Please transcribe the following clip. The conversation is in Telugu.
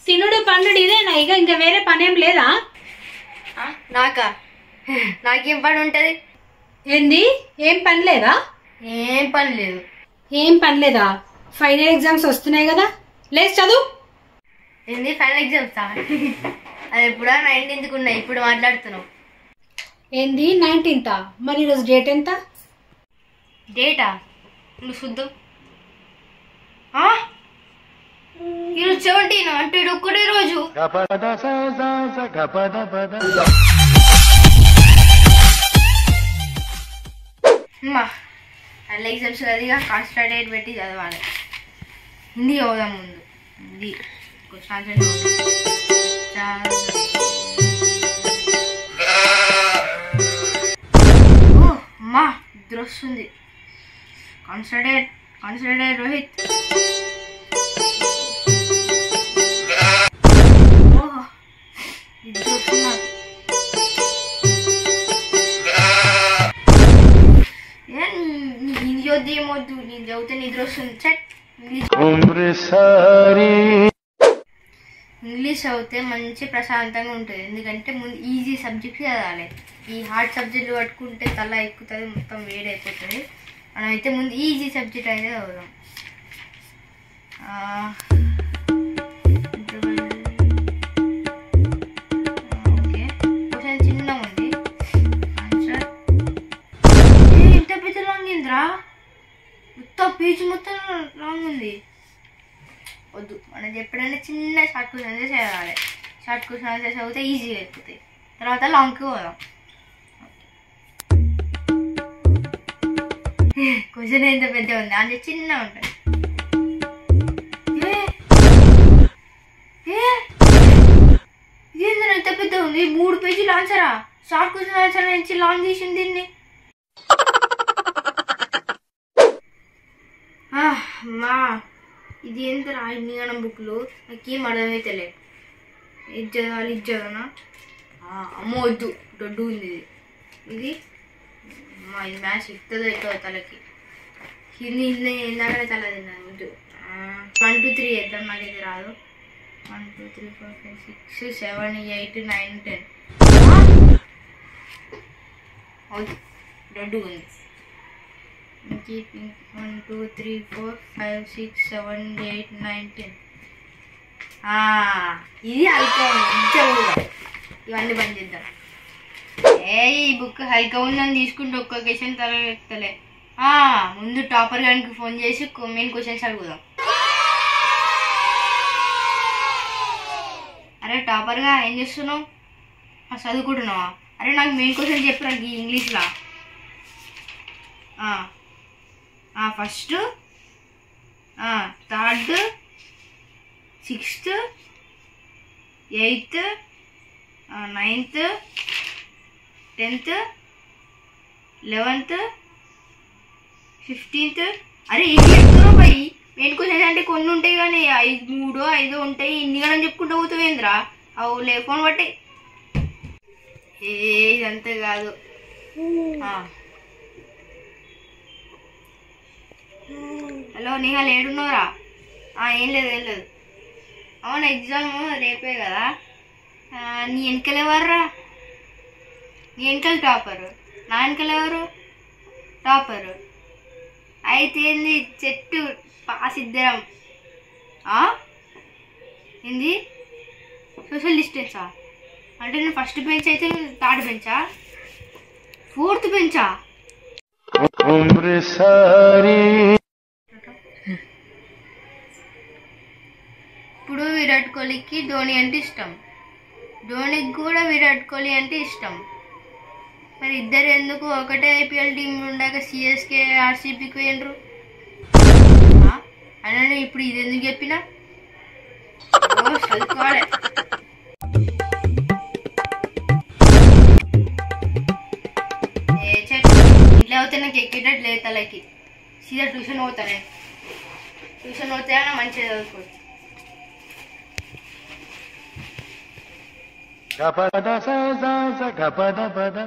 తినుడు పండుడు ఇదేనా ఇక ఇంకా వేరే పనేం లేదా? నాకేం పని ఉంటది? ఏంది ఏం పని లేదా? ఏం పని లేదు. ఏం పని లేదా? ఫైనల్ ఎగ్జామ్స్ వస్తున్నాయి కదా, లేచి చదువు. ఏంది ఫైనల్ ఎగ్జామ్స్? అది ఎప్పుడా 19th ఉన్నాయి, ఇప్పుడు మాట్లాడుతున్నావు. ఏంది 19th? మరి ఈరోజు డేట్ ఎంత? డేటా నువ్వు చూద్దాం. ఈరోజు 17 అంటే ఒక్కటే రోజు. అట్లా ఎగ్జామ్స్ కదిగా కాన్సన్ట్రేట్ పెట్టి చదవాలి. హిందీ చదువుదాం ముందు. హిందీ అమ్మా నిద్ర వస్తుంది. కాన్సన్ట్రేట్ రోహిత్. నిద్ర వస్తున్నా. హిందీ వద్దు ఏమొద్దు, నేను చదివితే నిద్ర వస్తుంది. ఇంగ్లీష్ చదివితే మంచి ప్రశాంతంగా ఉంటుంది. ఎందుకంటే ముందు ఈజీ సబ్జెక్ట్ చదవాలి. ఈ హార్డ్ సబ్జెక్టులు పట్టుకుంటే తల ఎక్కుతుంది, మొత్తం వేడైపోతుంది. మనం అయితే ముందు ఈజీ సబ్జెక్ట్ అయితే చదువుదాం. ఓకే, క్వశ్చన్ చిన్నగా ఉంది. ఆన్సర్ ఎంత పెద్ద లాంగ్ అయిందిరా, మొత్తం పేజీ మొత్తం లాంగ్ ఉంది. వద్దు, మనది ఎప్పుడైనా చిన్న షార్ట్ క్వశ్చన్ ఆన్సర్ చదవాలి. షార్ట్ క్వశ్చన్ ఆన్సర్ చదివితే ఈజీగా అయిపోతాయి. తర్వాత లాంగ్కి పోదాం. క్వశ్చన్ ఎంత పెద్ద ఉంది, ఆన్సర్ చిన్న ఉంటుంది. ఇదేంత ఎంత పెద్ద ఉంది, 3 పేజీల ఆన్సరా? షార్ట్ క్వశ్చన్ ఆన్సర్ నుంచి లాంగ్ తీసింది దీన్ని. అమ్మా ఇది ఎంత రాయడం బుక్లు నాకేం అర్థమైతలే. ఇది చదవాలి, ఇది చదవనా? అమ్మో వద్దు, దొడ్డు ఉంది ఇది. అమ్మా ఇది మ్యాథ్స్ ఎక్కుతుందో ఎక్కువ తలకి. హిందీ ఇందాకనే తల తిన్నాను. వద్దు. 1 2 3 వేద్దాం, నాకైతే రాదు. 1 2 3 4 5 6 7 8 9 10. వద్దు, దొడ్డు ఉంది. 1 2 3 4 5 6 7 8 9 10. ఇది హల్కా ఉంది. ఇవన్నీ బంద్ చేద్దాం. ఈ బుక్ హల్కా ఉందని తీసుకుంటే ఒక్క క్వశ్చన్ తలెత్తలే. ముందు టాపర్ గారికి ఫోన్ చేసి మెయిన్ క్వశ్చన్స్ అడుగుదాం. అరే టాపర్గా ఏం చేస్తున్నావు? చదువుకుంటున్నావా? అరే నాకు మెయిన్ క్వశ్చన్ చెప్పరా ఇంగ్లీష్లో. First, third, 6th, 8th, 9th, 10th, 11th, 15th. అరే ఇది చెప్తున్నావు భయ్. మెయిన్ క్వశ్చన్స్ అంటే కొన్ని ఉంటాయి కానీ 3 5 ఉంటాయి. ఇన్ని కూడా చెప్పుకుంటూ పోతావేంద్రా? అవు లే ఫోన్ బట్టి. ఇదంతా కాదు. హలో నిహాల్, ఏడున్నారా? ఏం లేదు. అవును ఎగ్జామ్ రేపే కదా. నీ వెనకాల ఎవర్రా? నీ వెనకాల టాపరు, నా వెనకాల ఎవరు టాపరు? అయితే ఏంది చెట్టు పాస్ ఇద్దరం. ఏంది సోషల్ డిస్టెన్సా? అంటే నేను ఫస్ట్ బెంచ్ అయితే 3rd బెంచా, 4th బెంచా? ఇప్పుడు విరాట్ కోహ్లీకి ధోని అంటే ఇష్టం, ధోనికి కూడా విరాట్ కోహ్లీ అంటే ఇష్టం. మరి ఇద్దరు ఎందుకు ఒకటే ఐపీఎల్ టీం ఉండగా సిఎస్కే ఆర్సీబీకి పోయినరు? అని ఇప్పుడు ఇది ఎందుకు చెప్పినా? చదువుకోవాలి. ఇట్లా అవుతే నాకు ఎక్కేటట్టు లేదు తలకి. సీదా ట్యూషన్ పోతానే. ట్యూషన్ పోతే మంచిగా చదువుకోవచ్చు. గపద స స గపద పద